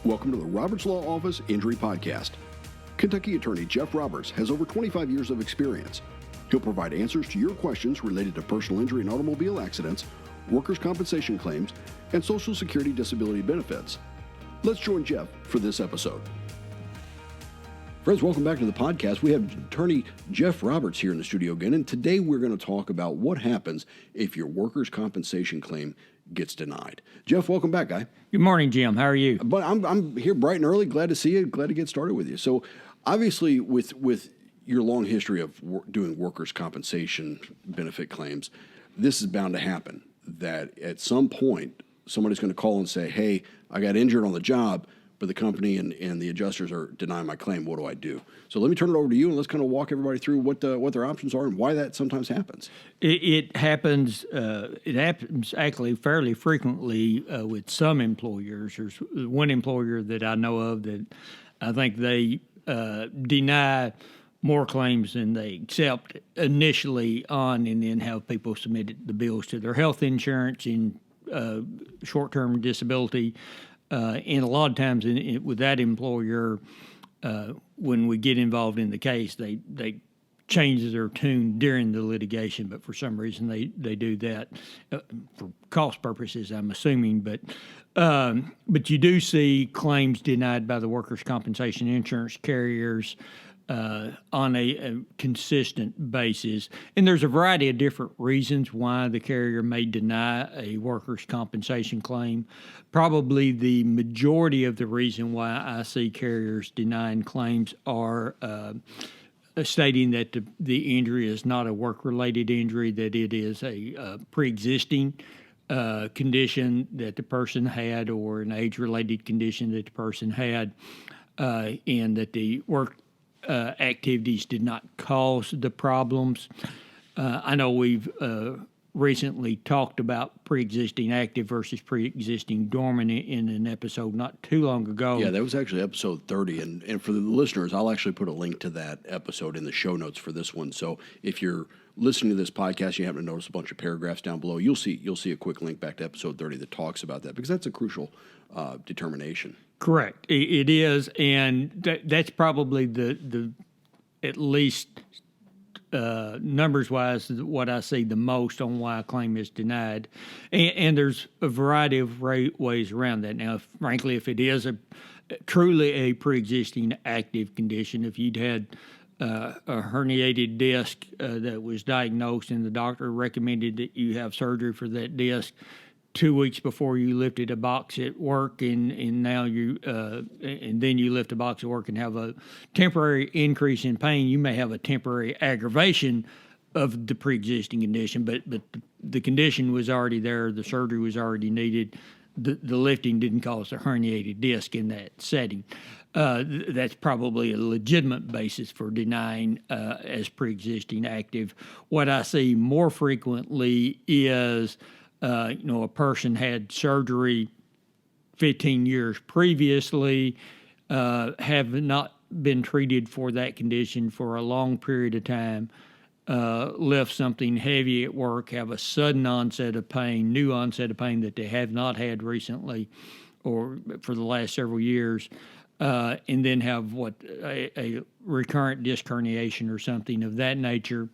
Welcome to the Roberts Law Office Injury Podcast. Kentucky attorney Jeff Roberts has over 25 years of experience. He'll provide answers to your questions related to personal injury and automobile accidents, workers' compensation claims, and Social Security disability benefits. Let's join Jeff for this episode. Friends, welcome back to the podcast. We have attorney Jeff Roberts here in the studio again, and today we're going to talk about what happens if your workers' compensation claim gets denied. Jeff, welcome back, guy. Good morning, Jim. How are you? But I'm here bright and early. Glad to see you. Glad to get started with you. So, obviously, with your long history of doing workers' compensation benefit claims, this is bound to happen. That at some point, somebody's going to call and say, "Hey, I got injured on the job, but the company and the adjusters are denying my claim. What do I do?" So let me turn it over to you, and let's kind of walk everybody through what their options are and why that sometimes happens. It happens. It happens actually fairly frequently with some employers. There's one employer that I know of that I think they deny more claims than they accept initially on, and then have people submit the bills to their health insurance and short-term disability. And a lot of times with that employer, when we get involved in the case, they change their tune during the litigation, but for some reason they do that for cost purposes, I'm assuming. But you do see claims denied by the workers' compensation insurance carriers on a consistent basis. And there's a variety of different reasons why the carrier may deny a workers' compensation claim. Probably the majority of the reason why I see carriers denying claims are stating that the injury is not a work-related injury, that it is a pre-existing condition that the person had, or an age-related condition that the person had, and that the work activities did not cause the problems. I know we've recently talked about pre-existing active versus pre-existing dormant in an episode not too long ago. Yeah, that was actually episode 30. And for the listeners, I'll actually put a link to that episode in the show notes for this one. So if you're listening to this podcast, you happen to notice a bunch of paragraphs down below, you'll see a quick link back to episode 30 that talks about that, because that's a crucial determination. Correct. It is, and that's probably the at least numbers-wise what I see the most on why a claim is denied. And there's a variety of ways around that. Now, frankly, if it is truly a pre-existing active condition, if you'd had a herniated disc that was diagnosed and the doctor recommended that you have surgery for that disc 2 weeks before you lifted a box at work, and now and then you lift a box at work and have a temporary increase in pain, you may have a temporary aggravation of the pre-existing condition, but the condition was already there, the surgery was already needed, the lifting didn't cause a herniated disc in that setting. That's probably a legitimate basis for denying as pre-existing active. What I see more frequently is a person had surgery 15 years previously, have not been treated for that condition for a long period of time, lift something heavy at work, have a sudden onset of pain, new onset of pain that they have not had recently or for the last several years, and then have a recurrent disc herniation or something of that nature.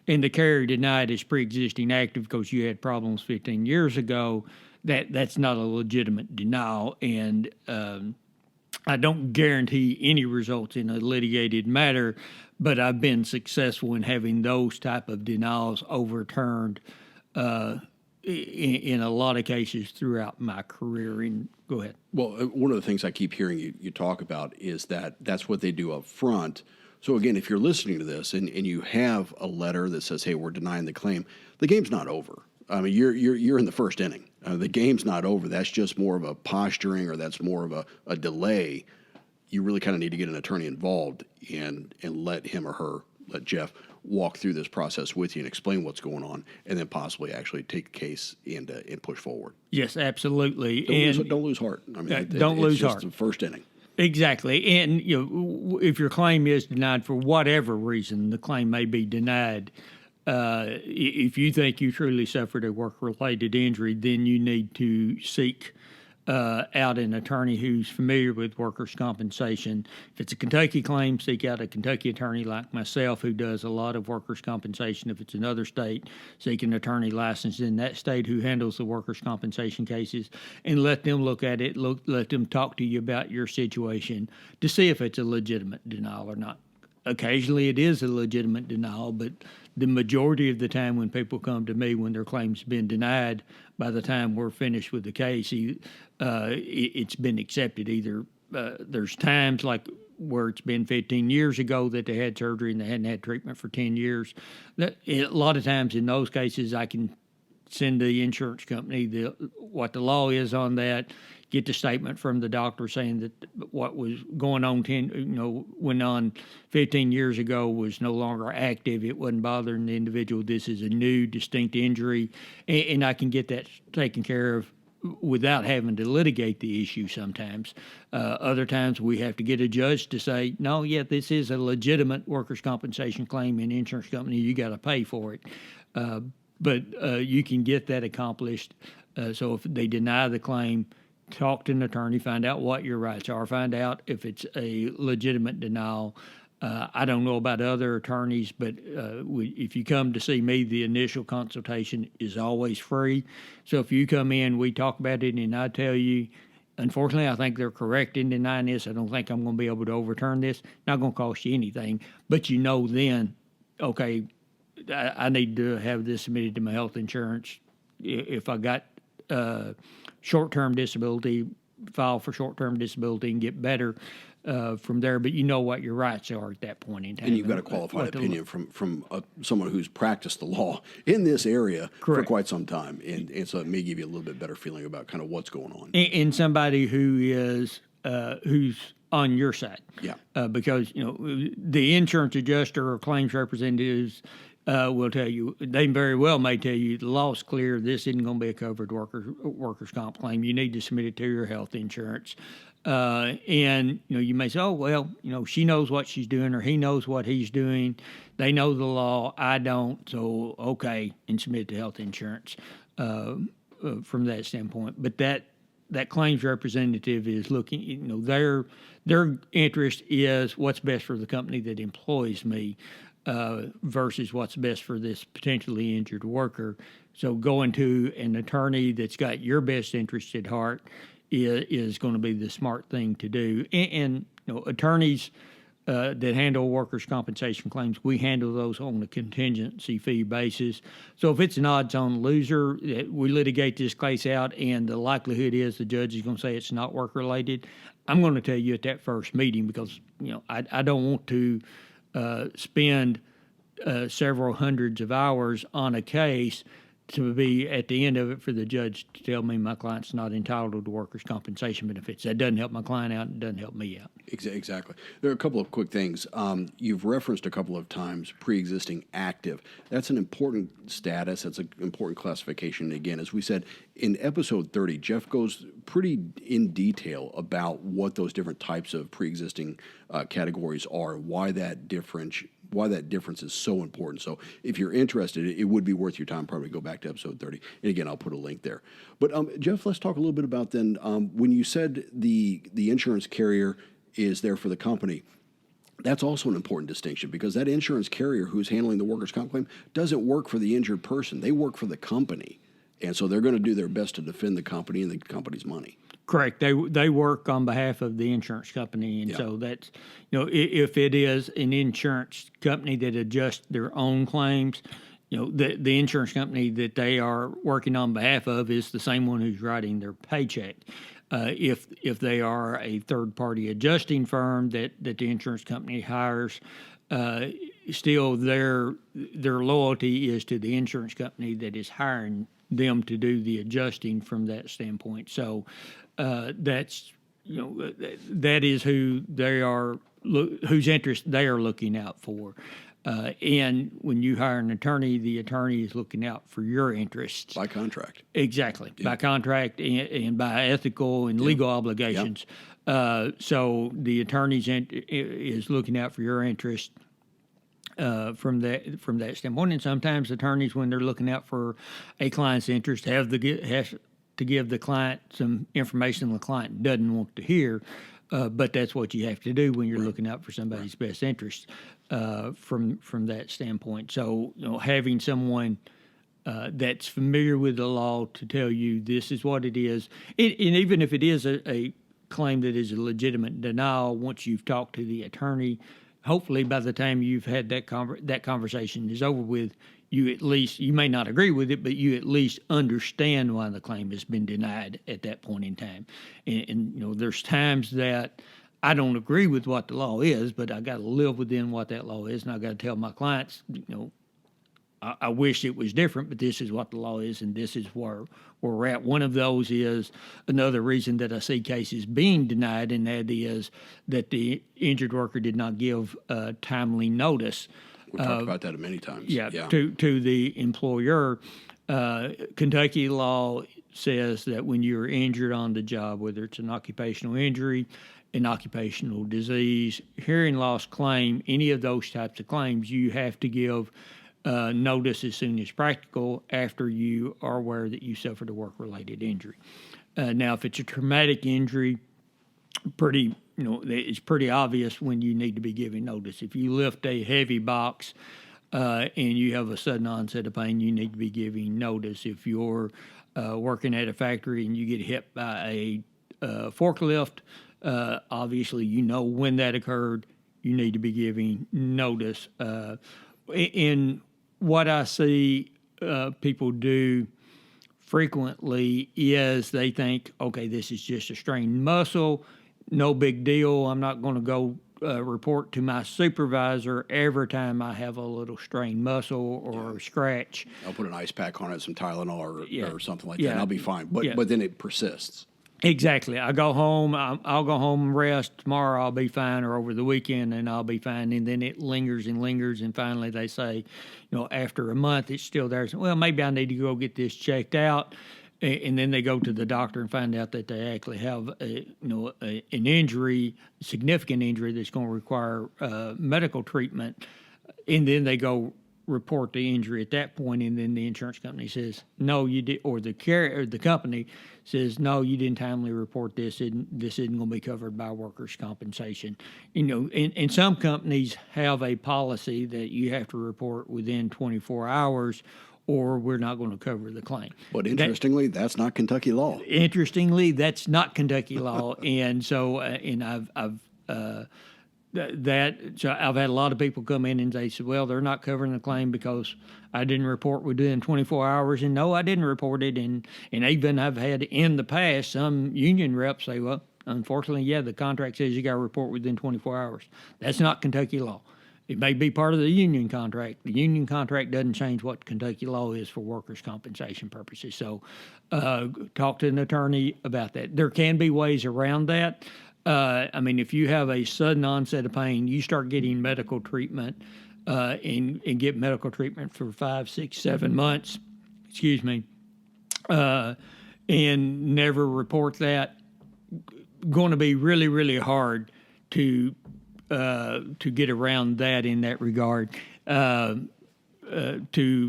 And the carrier denied as pre-existing active because you had problems 15 years ago, that's not a legitimate denial. And I don't guarantee any results in a litigated matter, but I've been successful in having those type of denials overturned in a lot of cases throughout my career. And go ahead. Well, one of the things I keep hearing you talk about is that's what they do up front. So again, if you're listening to this and you have a letter that says, "Hey, we're denying the claim," the game's not over. I mean, you're in the first inning. The game's not over. That's just more of a posturing, or that's more of a delay. You really kind of need to get an attorney involved and let him or her, let Jeff, walk through this process with you and explain what's going on, and then possibly actually take the case and push forward. Yes, absolutely. Don't lose heart. I mean, don't lose heart. It's just the first inning. Exactly. And if your claim is denied for whatever reason, the claim may be denied. If you think you truly suffered a work-related injury, then you need to seek out an attorney who's familiar with workers' compensation. If it's a Kentucky claim, seek out a Kentucky attorney like myself who does a lot of workers' compensation. If it's another state, seek an attorney licensed in that state who handles the workers' compensation cases, and let them look at it, let them talk to you about your situation to see if it's a legitimate denial or not. Occasionally it is a legitimate denial, but the majority of the time when people come to me when their claim's been denied, by the time we're finished with the case, it's been accepted. Either there's times like where it's been 15 years ago that they had surgery and they hadn't had treatment for 10 years. A lot of times in those cases, I can send the insurance company what the law is on that, get the statement from the doctor saying that what was going on went on 15 years ago was no longer active. It wasn't bothering the individual. This is a new, distinct injury, and I can get that taken care of without having to litigate the issue sometimes. Other times we have to get a judge to say, no, this is a legitimate workers' compensation claim, and insurance company, you got to pay for it. But you can get that accomplished. So if they deny the claim, talk to an attorney, find out what your rights are, find out if it's a legitimate denial. I don't know about other attorneys, but if you come to see me, the initial consultation is always free. So if you come in, we talk about it, and I tell you, unfortunately, I think they're correct in denying this. I don't think I'm going to be able to overturn this. Not going to cost you anything, but then, okay, I need to have this submitted to my health insurance. If I got short-term disability, file for short-term disability and get better from there. But you know what your rights are at that point in time. And you've got a qualified opinion from someone who's practiced the law in this area for quite some time. And so it may give you a little bit better feeling about kind of what's going on. And somebody who is who's on your side. Yeah. Because, the insurance adjuster or claims representatives will tell you, they very well may tell you the law's clear, this isn't going to be a covered workers' comp claim. You need to submit it to your health insurance. And, you may say, oh, well, she knows what she's doing or he knows what he's doing. They know the law. I don't. So, okay, and submit it to health insurance from that standpoint. But that claims representative is looking, their interest is what's best for the company that employs me. Versus what's best for this potentially injured worker. So going to an attorney that's got your best interest at heart is going to be the smart thing to do. And attorneys that handle workers' compensation claims, we handle those on a contingency fee basis. So if it's an odds-on loser, we litigate this case out, and the likelihood is the judge is going to say it's not work-related, I'm going to tell you at that first meeting because I don't want to spend several hundreds of hours on a case to be at the end of it for the judge to tell me my client's not entitled to workers' compensation benefits. That doesn't help my client out. It doesn't help me out. Exactly. There are a couple of quick things. You've referenced a couple of times pre-existing active. That's an important status. That's an important classification. Again, as we said, in episode 30, Jeff goes pretty in detail about what those different types of pre-existing categories are, why that difference is so important. So if you're interested, it would be worth your time probably go back to episode 30. And again, I'll put a link there. But Jeff, let's talk a little bit about then when you said the insurance carrier is there for the company. That's also an important distinction because that insurance carrier who's handling the workers' comp claim doesn't work for the injured person. They work for the company. And so they're going to do their best to defend the company and the company's money. Correct. They work on behalf of the insurance company. And so that's, if it is an insurance company that adjusts their own claims, the insurance company that they are working on behalf of is the same one who's writing their paycheck. If they are a third-party adjusting firm that the insurance company hires, still their loyalty is to the insurance company that is hiring them to do the adjusting from that standpoint. So that's that is who they are, whose interest they are looking out for. And when you hire an attorney, the attorney is looking out for your interests. By contract. Exactly. Yeah. By contract and by ethical and legal obligations. Yeah. So the attorney is looking out for your interest from that standpoint. And sometimes attorneys, when they're looking out for a client's interest, have to give the client some information the client doesn't want to hear, but that's what you have to do when you're looking out for somebody's best interest from that standpoint. So, having someone that's familiar with the law to tell you this is what it is, and even if it is a claim that is a legitimate denial, once you've talked to the attorney, hopefully by the time you've had that conversation is over with, you may not agree with it, but you at least understand why the claim has been denied at that point in time. And there's times that I don't agree with what the law is, but I got to live within what that law is, and I got to tell my clients, I wish it was different, but this is what the law is, and this is where we're at. One of those is another reason that I see cases being denied, and that is that the injured worker did not give timely notice. We've talked about that many times. Yeah. To the employer. Kentucky law says that when you're injured on the job, whether it's an occupational injury, an occupational disease, hearing loss claim, any of those types of claims, you have to give notice as soon as practical after you are aware that you suffered a work-related injury. Now, if it's a traumatic injury, it's pretty obvious when you need to be giving notice. If you lift a heavy box and you have a sudden onset of pain, you need to be giving notice. If you're working at a factory and you get hit by a forklift, obviously when that occurred, you need to be giving notice. In what I see people do frequently is they think, okay, this is just a strained muscle, no big deal. I'm not going to go report to my supervisor every time I have a little strained muscle or a scratch. I'll put an ice pack on it, some Tylenol or something like that, Yeah. and I'll be fine. But then it persists. Exactly. I go home, I'll go home and rest. Tomorrow I'll be fine, or over the weekend and I'll be fine. And then it lingers and lingers. And finally they say, after a month, it's still there. So, well, maybe I need to go get this checked out. And then they go to the doctor and find out that they actually have an injury, significant injury that's going to require medical treatment. And then they go report the injury at that point, and then the insurance company says, no, you did, or the company says, no, you didn't timely report this, and this isn't going to be covered by workers' compensation. And some companies have a policy that you have to report within 24 hours, or we're not going to cover the claim. But interestingly, that's not Kentucky law. Interestingly, that's not Kentucky law, and so So I've had a lot of people come in and they said, well, they're not covering the claim because I didn't report within 24 hours. And no, I didn't report it. And even I've had in the past some union reps say, well, unfortunately, the contract says you got to report within 24 hours. That's not Kentucky law. It may be part of the union contract. The union contract doesn't change what Kentucky law is for workers' compensation purposes. So talk to an attorney about that. There can be ways around that. If you have a sudden onset of pain, you start getting medical treatment and get medical treatment for 5, 6, 7 months, and never report that, going to be really, really hard to get around that in that regard. To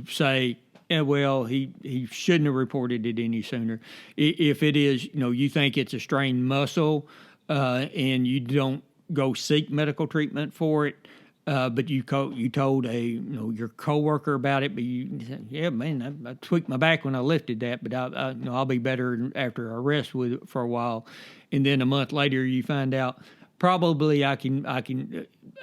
say, well, he shouldn't have reported it any sooner. If it is, you think it's a strained muscle, and you don't go seek medical treatment for it, but you told your coworker about it, but you said, yeah, man, I tweaked my back when I lifted that, but I'll be better after I rest with it for a while, and then a month later you find out probably I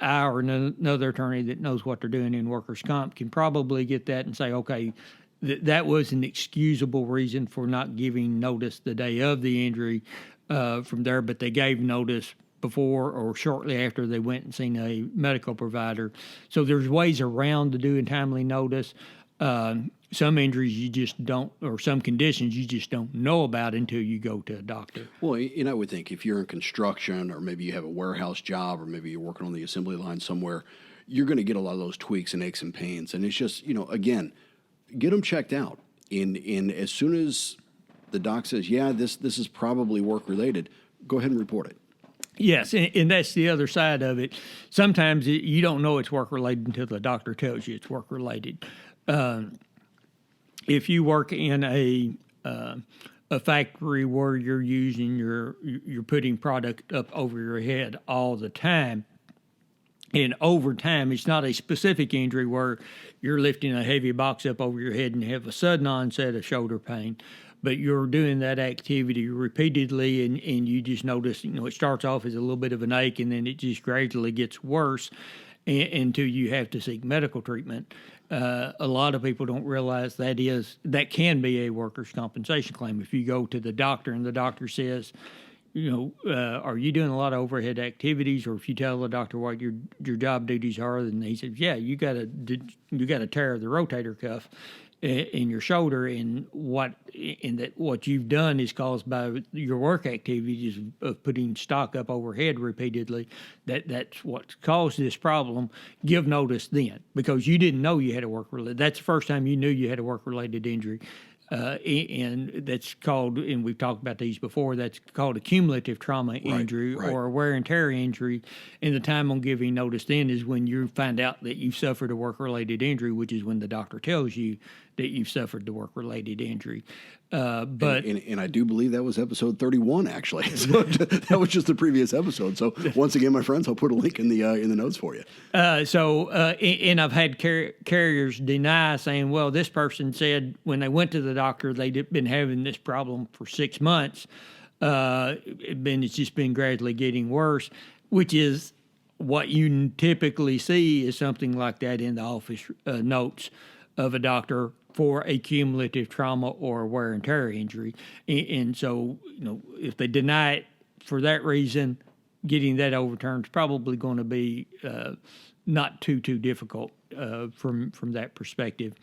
or another attorney that knows what they're doing in workers' comp can probably get that and say, okay, that was an excusable reason for not giving notice the day of the injury. From there, but they gave notice before or shortly after they went and seen a medical provider. So there's ways around to doing timely notice. Some injuries you just don't, or some conditions you just don't know about until you go to a doctor. Well, I would think if you're in construction, or maybe you have a warehouse job, or maybe you're working on the assembly line somewhere, you're going to get a lot of those tweaks and aches and pains. And it's just, again, get them checked out. And as soon as the doc says, yeah, this is probably work-related, go ahead and report it. Yes, and that's the other side of it. Sometimes you don't know it's work-related until the doctor tells you it's work-related. If you work in a a factory where you're putting product up over your head all the time. And over time, it's not a specific injury where you're lifting a heavy box up over your head and have a sudden onset of shoulder pain, but you're doing that activity repeatedly, and you just notice, it starts off as a little bit of an ache, and then it just gradually gets worse until you have to seek medical treatment. A lot of people don't realize that can be a workers' compensation claim. If you go to the doctor and the doctor says, are you doing a lot of overhead activities? Or if you tell the doctor what your job duties are, then he says, yeah, you got to tear the rotator cuff in your shoulder, and what you've done is caused by your work activities of putting stock up overhead repeatedly. That's what's caused this problem. Give notice then, because you didn't know you had a work-related. That's the first time you knew you had a work-related injury. And that's called, and we've talked about these before, that's called a cumulative trauma injury or a wear and tear injury. And the time on giving notice then is when you find out that you've suffered a work-related injury, which is when the doctor tells you that you've suffered the work-related injury. But and I do believe that was episode 31, actually. So that was just the previous episode. So once again, my friends, I'll put a link in the notes for you. And I've had carriers deny, saying, well, this person said when they went to the doctor, they'd been having this problem for 6 months. It's just been gradually getting worse, which is what you typically see is something like that in the office notes of a doctor for a cumulative trauma or wear and tear injury. And so, if they deny it for that reason, getting that overturned is probably going to be not too difficult from that perspective.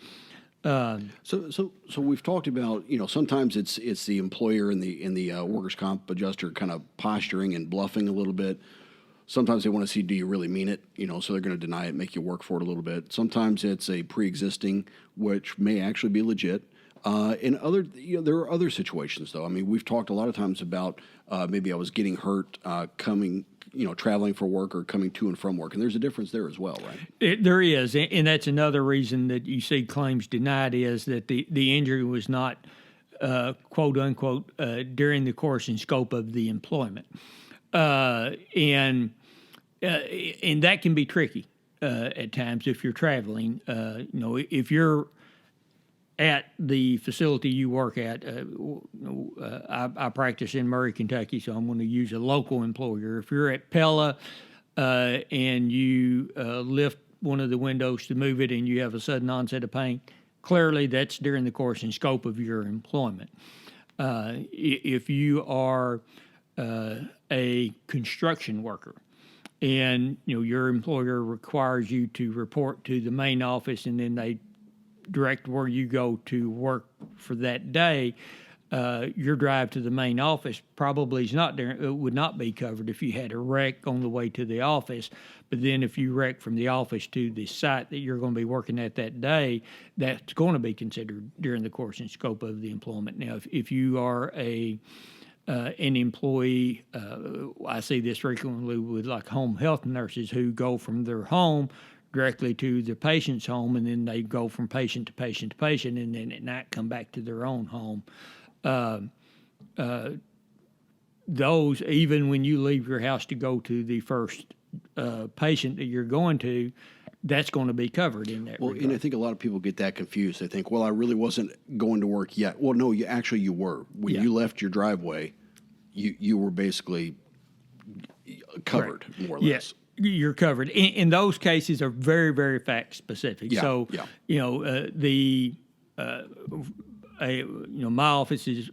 So we've talked about, sometimes it's the employer and the workers' comp adjuster kind of posturing and bluffing a little bit. Sometimes they want to see, do you really mean it? So they're going to deny it, make you work for it a little bit. Sometimes it's a pre-existing, which may actually be legit. There are other situations, though. I mean, we've talked a lot of times about maybe I was getting hurt coming, traveling for work or coming to and from work, and there's a difference there as well, right? There is, and that's another reason that you see claims denied is that the injury was not, quote unquote, during the course and scope of the employment. And that can be tricky at times if you're traveling. If you're at the facility you work at, I practice in Murray, Kentucky, so I'm going to use a local employer. If you're at Pella and you lift one of the windows to move it and you have a sudden onset of pain, clearly that's during the course and scope of your employment. If you are a construction worker, and your employer requires you to report to the main office, and then they direct where you go to work for that day. Your drive to the main office probably would not be covered if you had a wreck on the way to the office. But then if you wreck from the office to the site that you're going to be working at that day, that's going to be considered during the course and scope of the employment. Now, if you are an employee, I see this frequently with like home health nurses who go from their home directly to the patient's home, and then they go from patient to patient to patient, and then at night come back to their own home. Those, even when you leave your house to go to the first patient that you're going to, that's going to be covered in that regard. And I think a lot of people get that confused. They think, well, I really wasn't going to work yet. Well, no, you were. When you left your driveway, you were basically covered, more or less. You're covered. And those cases are very, very fact specific.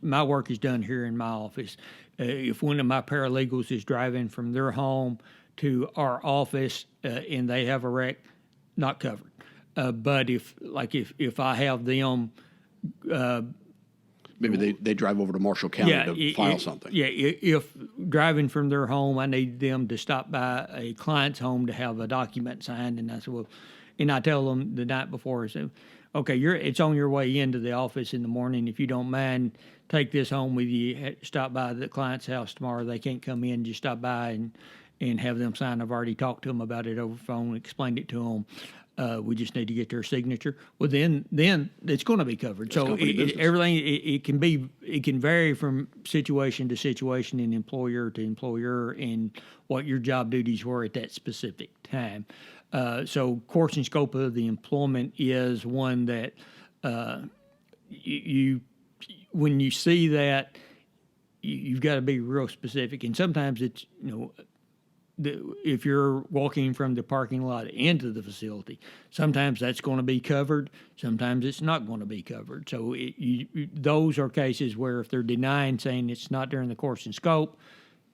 My work is done here in my office. If one of my paralegals is driving from their home to our office and they have a wreck, not covered. But if I have them, maybe they drive over to Marshall County to file something. Yeah, if driving from their home, I need them to stop by a client's home to have a document signed, and I said, well, and I tell them the night before, I say, okay, it's on your way into the office in the morning. If you don't mind, take this home with you. Stop by the client's house tomorrow. They can't come in. Just stop by and have them sign. I've already talked to them about it over the phone, explained it to them. We just need to get their signature. Well, then it's going to be covered. It's So company business. everything it can vary from situation to situation and employer to employer and what your job duties were at that specific time. So course and scope of the employment is one that you when you see that, you've got to be real specific. And sometimes it's if you're walking from the parking lot into the facility, sometimes that's going to be covered. Sometimes it's not going to be covered. So those are cases where if they're denying, saying it's not during the course and scope,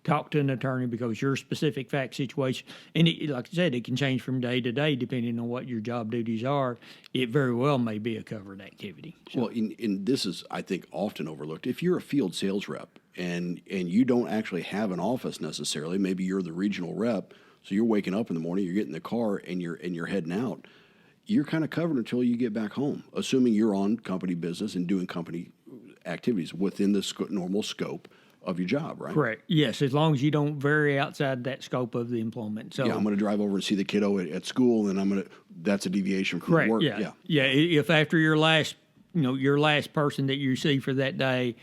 talk to an attorney because your specific fact situation, and like I said, it can change from day to day depending on what your job duties are. It very well may be a covered activity. So, Well, and this is, I think, often overlooked. If you're a field sales rep and you don't actually have an office necessarily, maybe you're the regional rep, so you're waking up in the morning, you're getting in the car, and you're heading out. You're kind of covered until you get back home, assuming you're on company business and doing company activities within the normal scope of your job, right? correct. Yes, as long as you don't vary outside that scope of the employment. So Yeah, I'm going to drive over and see the kiddo at school, and that's a deviation from correct. work. Yeah. If after your last person that you see for that day,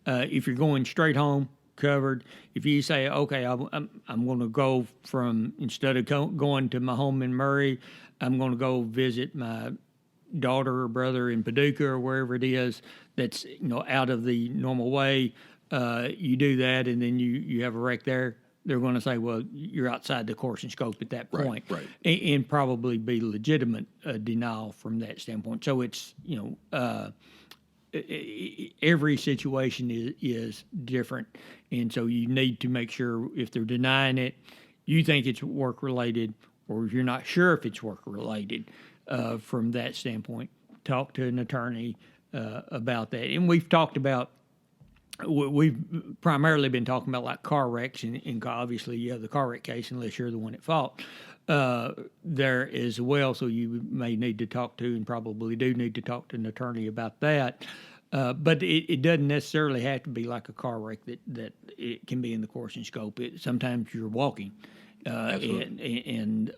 if you're going straight home, covered. If you say, okay, I'm going to go from, instead of going to my home in Murray, I'm going to go visit my daughter or brother in Paducah or wherever it is that's out of the normal way. You do that, and then you have a wreck there. They're going to say, well, you're outside the course and scope at that point, right. And probably be legitimate denial from that standpoint. So it's every situation is different, and so you need to make sure if they're denying it, you think it's work related, or if you're not sure if it's work related. From that standpoint, talk to an attorney about that. And we've talked about. We've primarily been talking about like car wrecks, and obviously you have the car wreck case unless you're the one at fault there as well. So you may need to talk to, and probably do need to talk to an attorney about that. But it doesn't necessarily have to be like a car wreck that it can be in the course and scope. Sometimes you're walking and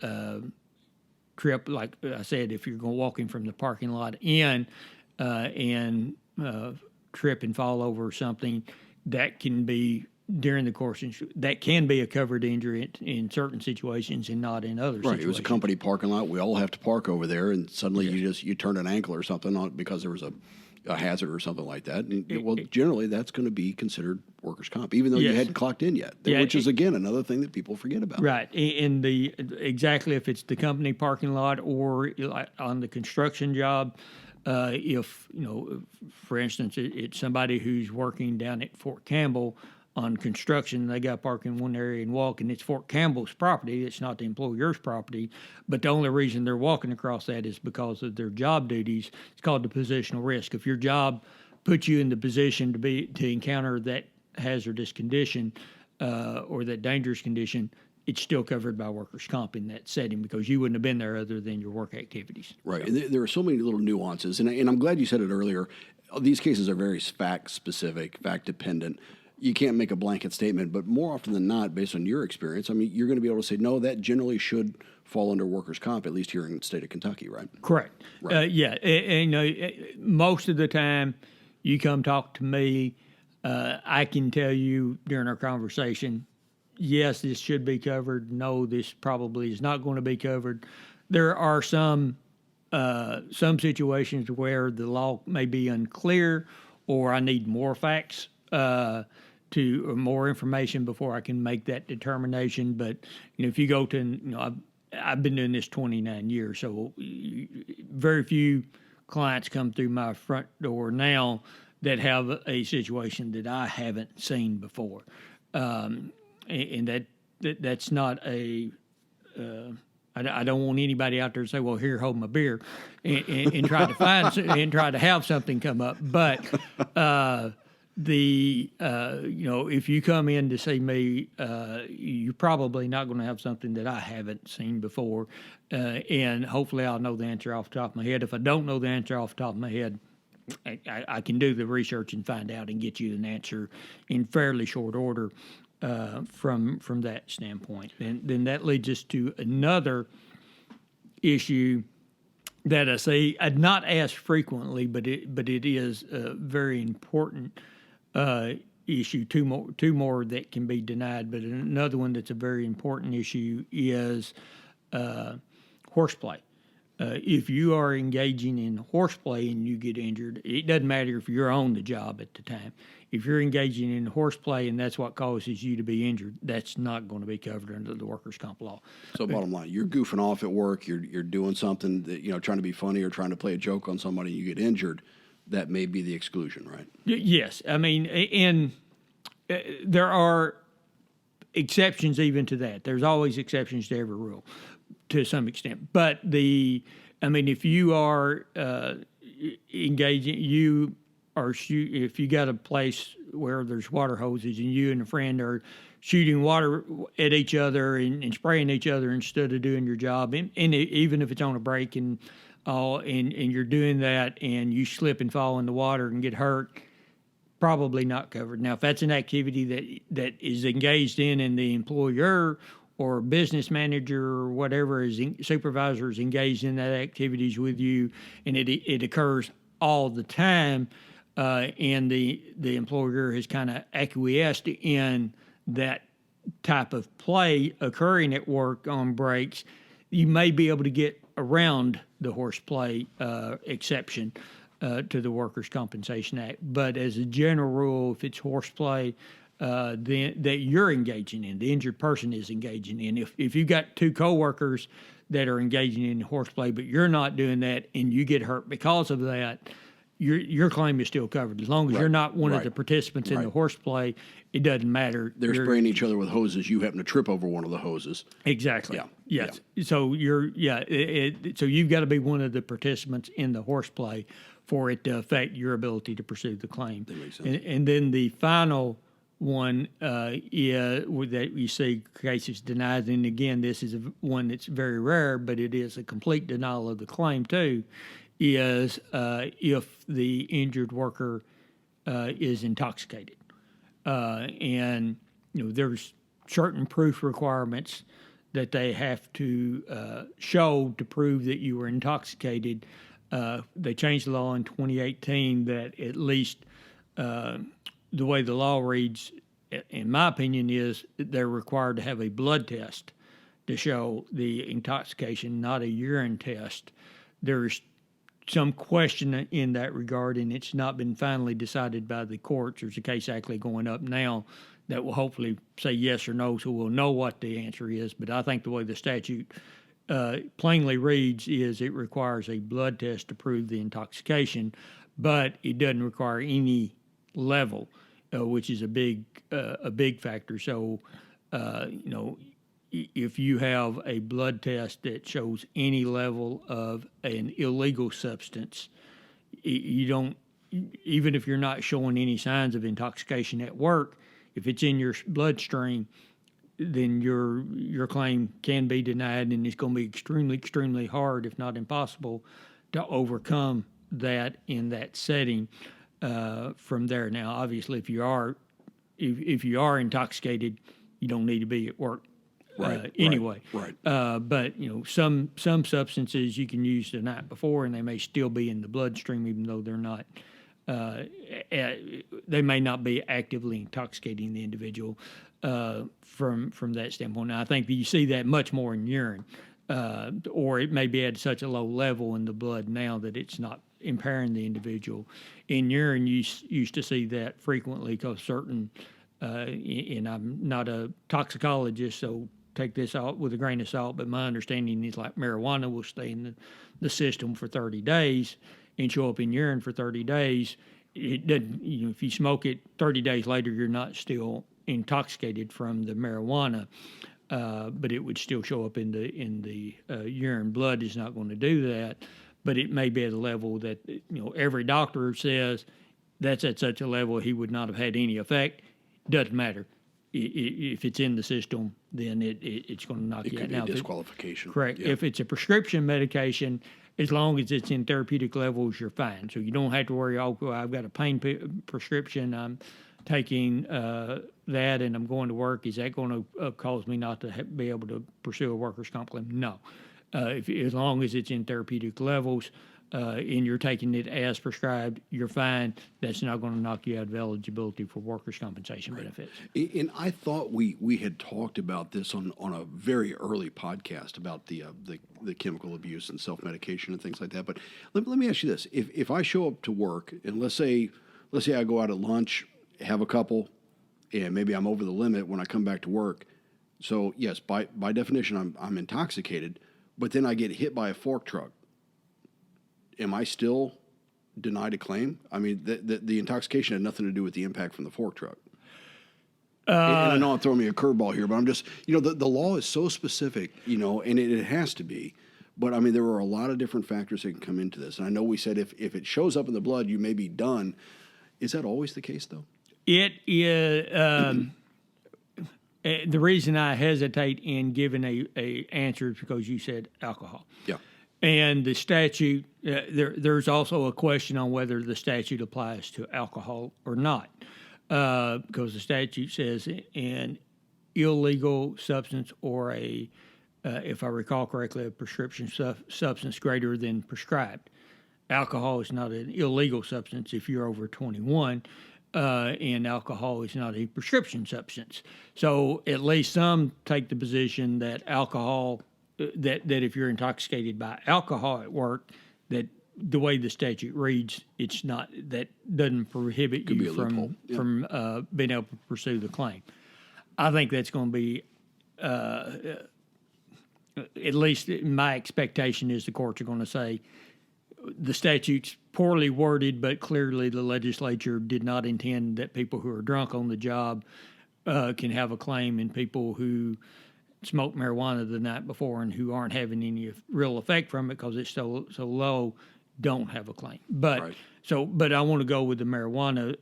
trip, like I said, if you're going walking from the parking lot in and trip and fall over something, that can be during the course, that can be a covered injury in certain situations and not in other situations. Right, it was a company parking lot. We all have to park over there, and suddenly you turned an ankle or something on because there was a hazard or something like that. And, generally that's going to be considered workers' comp, even though you hadn't clocked in yet, which is, again, another thing that people forget about. Right, and exactly if it's the company parking lot or on the construction job. If, for instance, it's somebody who's working down at Fort Campbell on construction, they got to park in one area and walk, and it's Fort Campbell's property. It's not the employer's property, but the only reason they're walking across that is because of their job duties. It's called the positional risk. If your job puts you in the position to encounter that hazardous condition or that dangerous condition, it's still covered by workers' comp in that setting because you wouldn't have been there other than your work activities. Right. So. And there are so many little nuances, and I'm glad you said it earlier. These cases are very fact-specific, fact-dependent. You can't make a blanket statement, but more often than not, based on your experience, I mean, you're going to be able to say, no, that generally should fall under workers' comp, at least here in the state of Kentucky, right? Correct. Right. Most of the time you come talk to me, I can tell you during our conversation, yes, this should be covered. No, this probably is not going to be covered. There are some situations where the law may be unclear, or I need more facts or more information before I can make that determination. But if you go to, I've been doing this 29 years, so very few clients come through my front door now that have a situation that I haven't seen before. And that's not a. I don't want anybody out there to say, "Well, here, hold my beer," and try to find and try to have something come up. But if you come in to see me, you're probably not going to have something that I haven't seen before, and hopefully I'll know the answer off the top of my head. If I don't know the answer off the top of my head, I can do the research and find out and get you an answer in fairly short order. From that standpoint. And then that leads us to another issue that I see, I'd not asked frequently, but it is a very important issue. Two more that can be denied, but another one that's a very important issue is horseplay. If you are engaging in horseplay and you get injured, it doesn't matter if you're on the job at the time. If you're engaging in horseplay and that's what causes you to be injured, that's not going to be covered under the workers' comp law. So bottom line, you're goofing off at work, you're doing something that, trying to be funny or trying to play a joke on somebody, and you get injured, that may be the exclusion, right? Yes. I mean, and there are exceptions even to that. There's always exceptions to every rule to some extent. But if you are engaging, if you got a place where there's water hoses and you and a friend are shooting water at each other and spraying each other instead of doing your job, and even if it's on a break and you're doing that and you slip and fall in the water and get hurt, probably not covered. Now, if that's an activity that is engaged in and the employer or business manager or whatever supervisor is engaged in that activities with you, and it occurs all the time, and the employer has kind of acquiesced in that type of play occurring at work on breaks, you may be able to get around the horseplay exception to the Workers' Compensation Act. But as a general rule, if it's horseplay that you're engaging in, the injured person is engaging in, if you've got two coworkers that are engaging in horseplay, but you're not doing that and you get hurt because of that, your claim is still covered. As long as you're not one of the participants in the horseplay, it doesn't matter. They're spraying each other with hoses. You happen to trip over one of the hoses. Exactly. Yeah. Yes. Yeah. So so you've got to be one of the participants in the horseplay for it to affect your ability to pursue the claim. That makes sense. And then the final one is that you see cases denied, and again, this is one that's very rare, but it is a complete denial of the claim too, is if the injured worker is intoxicated. And there's certain proof requirements that they have to show to prove that you were intoxicated. They changed the law in 2018 that at least the way the law reads, in my opinion, is they're required to have a blood test to show the intoxication, not a urine test. There's some question in that regard, and it's not been finally decided by the courts. There's a case actually going up now that will hopefully say yes or no, so we'll know what the answer is. But I think the way the statute plainly reads is it requires a blood test to prove the intoxication, but it doesn't require any level, which is a big factor. So, if you have a blood test that shows any level of an illegal substance, you don't, even if you're not showing any signs of intoxication at work, if it's in your bloodstream, then your claim can be denied, and it's going to be extremely, extremely hard, if not impossible, to overcome that in that setting from there. Now, obviously, if you are intoxicated, you don't need to be at work. Anyway. Right. But some substances you can use the night before, and they may still be in the bloodstream, even though they're not. They may not be actively intoxicating the individual from that standpoint. Now, I think that you see that much more in urine, or it may be at such a low level in the blood now that it's not impairing the individual. In urine, you used to see that frequently because certain. And I'm not a toxicologist, so take this out with a grain of salt, but my understanding is like marijuana will stay in the system for 30 days and show up in urine for 30 days. It doesn't, if you smoke it 30 days later, you're not still intoxicated from the marijuana, but it would still show up in the urine. Blood is not going to do that, but it may be at a level that, every doctor says that's at such a level he would not have had any effect. Doesn't matter. If it's in the system, then it's going to knock you out. It could be a disqualification. Correct. Yeah. If it's a prescription medication, as long as it's in therapeutic levels, you're fine. So you don't have to worry, I've got a pain prescription, I'm taking that and I'm going to work. Is that going to cause me not to be able to pursue a workers' comp claim? No. as long as it's in therapeutic levels and you're taking it as prescribed, you're fine. That's not going to knock you out of eligibility for workers' compensation benefits. And I thought we had talked about this on a very early podcast about the chemical abuse and self-medication and things like that. But let me ask you this: if I show up to work and let's say I go out at lunch, have a couple, and maybe I'm over the limit when I come back to work. So yes, by definition, I'm intoxicated, but then I get hit by a fork truck. Am I still denied a claim? I mean, the intoxication had nothing to do with the impact from the fork truck. And I know I'm throwing me a curveball here, but I'm just, the law is so specific, and it has to be. But I mean, there are a lot of different factors that can come into this. And I know we said if it shows up in the blood, you may be done. Is that always the case, though? It is. The reason I hesitate in giving a answer is because you said alcohol. Yeah. And the statute, there's also a question on whether the statute applies to alcohol or not, because the statute says an illegal substance or if I recall correctly, a prescription substance greater than prescribed. Alcohol is not an illegal substance if you're over 21, and alcohol is not a prescription substance. So at least some take the position that alcohol, that if you're intoxicated by alcohol at work, that the way the statute reads, it's not, that doesn't prohibit you from being able to pursue the claim. I think that's going to be, at least my expectation is the courts are going to say the statute's poorly worded, but clearly the legislature did not intend that people who are drunk on the job can have a claim, and people who smoked marijuana the night before and who aren't having any real effect from it because it's so low don't have a claim. But right. But I want to go with the marijuana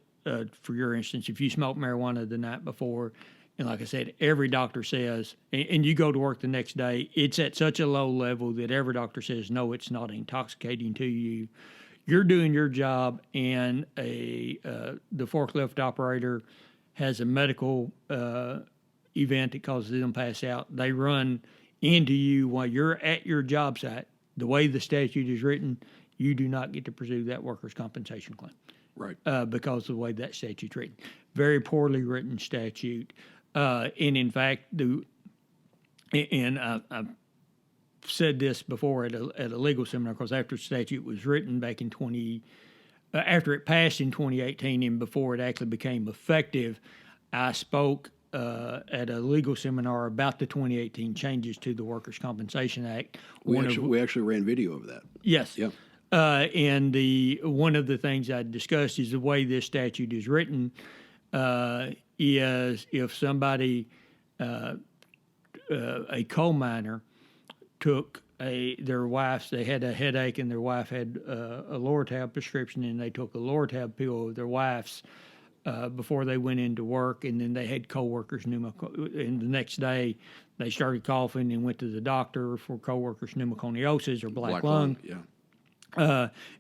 for your instance. If you smoke marijuana the night before, and like I said, every doctor says, and you go to work the next day, it's at such a low level that every doctor says, no, it's not intoxicating to you. You're doing your job, and the forklift operator has a medical event that causes them to pass out. They run into you while you're at your job site. The way the statute is written, you do not get to pursue that workers' compensation claim. Right. Because of the way that statute's written. Very poorly written statute. And in fact, I've said this before at a legal seminar, because after the statute was written back in after it passed in 2018 and before it actually became effective, I spoke at a legal seminar about the 2018 changes to the Workers' Compensation Act. We actually ran video of that. Yes. Yeah. And one of the things I discussed is the way this statute is written is if somebody, a coal miner, took their wife's, they had a headache and their wife had a Loratab prescription, and they took a Loratab pill of their wife's before they went into work, and then they had coworkers and the next day they started coughing and went to the doctor for coworkers pneumoconiosis or black lung. Yeah.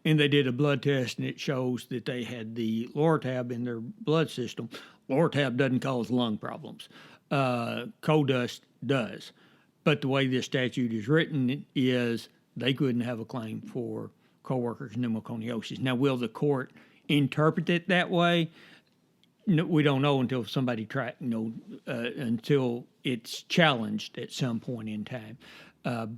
And they did a blood test, and it shows that they had the Loratab in their blood system. Loratab doesn't cause lung problems. Coal dust does. But the way this statute is written is they couldn't have a claim for coworkers pneumoconiosis. Now, will the court interpret it that way? No, we don't know until somebody until it's challenged at some point in time.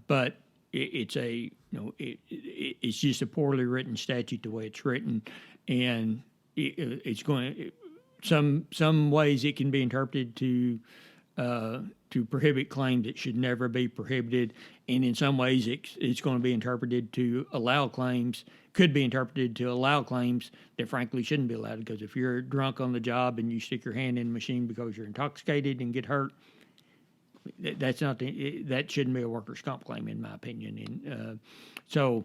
But it's it's just a poorly written statute the way it's written, and it's going some ways it can be interpreted to prohibit claims that should never be prohibited, and in some ways it's going to be interpreted to allow claims. Could be interpreted to allow claims that frankly shouldn't be allowed, because if you're drunk on the job and you stick your hand in the machine because you're intoxicated and get hurt, that shouldn't be a workers' comp claim, in my opinion. And so,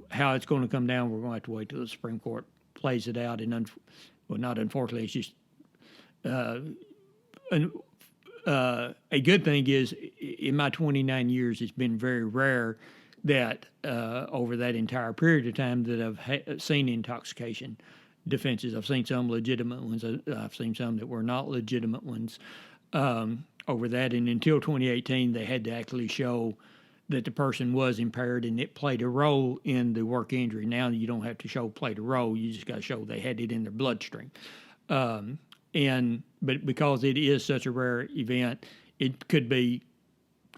how it's going to come down, we're going to have to wait till the Supreme Court plays it out. And not unfortunately, it's just a good thing is in my 29 years, it's been very rare that over that entire period of time that I've seen intoxication defenses. I've seen some legitimate ones. I've seen some that were not legitimate ones. over that. And until 2018, they had to actually show that the person was impaired and it played a role in the work injury. Now you don't have to show played a role. You just got to show they had it in their bloodstream. But because it is such a rare event, it could be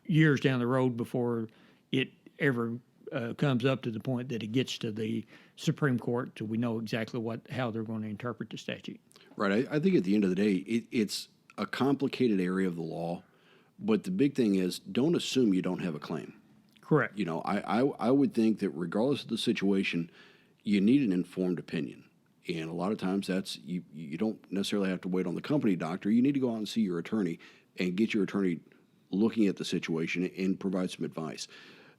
years down the road before it ever comes up to the point that it gets to the Supreme Court, so we know exactly how they're going to interpret the statute. Right. I think at the end of the day, it's a complicated area of the law, but the big thing is don't assume you don't have a claim. Correct. You know, I would think that regardless of the situation, you need an informed opinion. And a lot of times that's you don't necessarily have to wait on the company doctor. You need to go out and see your attorney and get your attorney looking at the situation and provide some advice.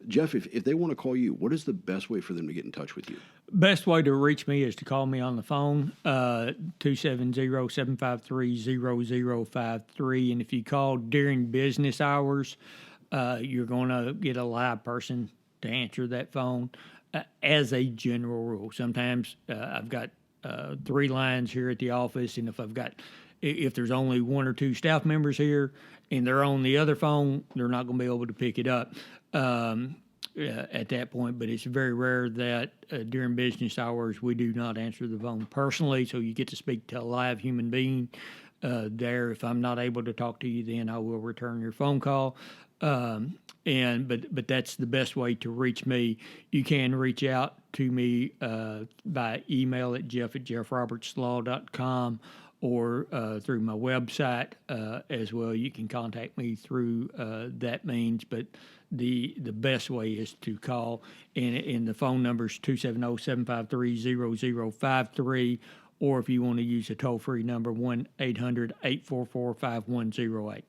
Jeff, if they want to call you, what is the best way for them to get in touch with you? Best way to reach me is to call me on the phone, 270-753-0053. And if you call during business hours, you're going to get a live person to answer that phone as a general rule. Sometimes I've got 3 lines here at the office, and if there's only 1 or 2 staff members here and they're on the other phone, they're not going to be able to pick it up at that point. But it's very rare that during business hours we do not answer the phone personally, so you get to speak to a live human being there. If I'm not able to talk to you, then I will return your phone call. But that's the best way to reach me. You can reach out to me by email at jeff@jeffrobertslaw.com or through my website as well. You can contact me through that means, but the best way is to call, and the phone number is 270-753-0053, or if you want to use a toll-free number, 1-800-844-5108.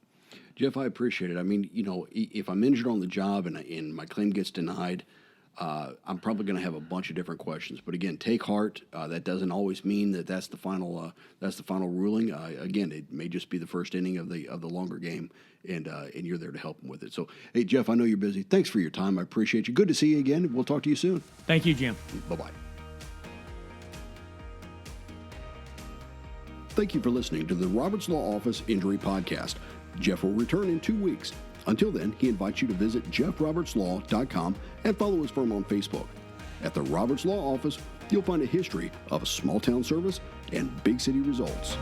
Jeff, I appreciate it. I mean, you know, if I'm injured on the job and my claim gets denied, I'm probably going to have a bunch of different questions. But again, take heart. That doesn't always mean that's the final ruling. Again, it may just be the first inning of the longer game, and you're there to help them with it. So, hey, Jeff, I know you're busy. Thanks for your time. I appreciate you. Good to see you again. We'll talk to you soon. Thank you, Jim. Bye-bye. Thank you for listening to the Roberts Law Office Injury Podcast. Jeff will return in 2 weeks. Until then, he invites you to visit jeffrobertslaw.com and follow his firm on Facebook. At the Roberts Law Office, you'll find a history of small town service and big city results.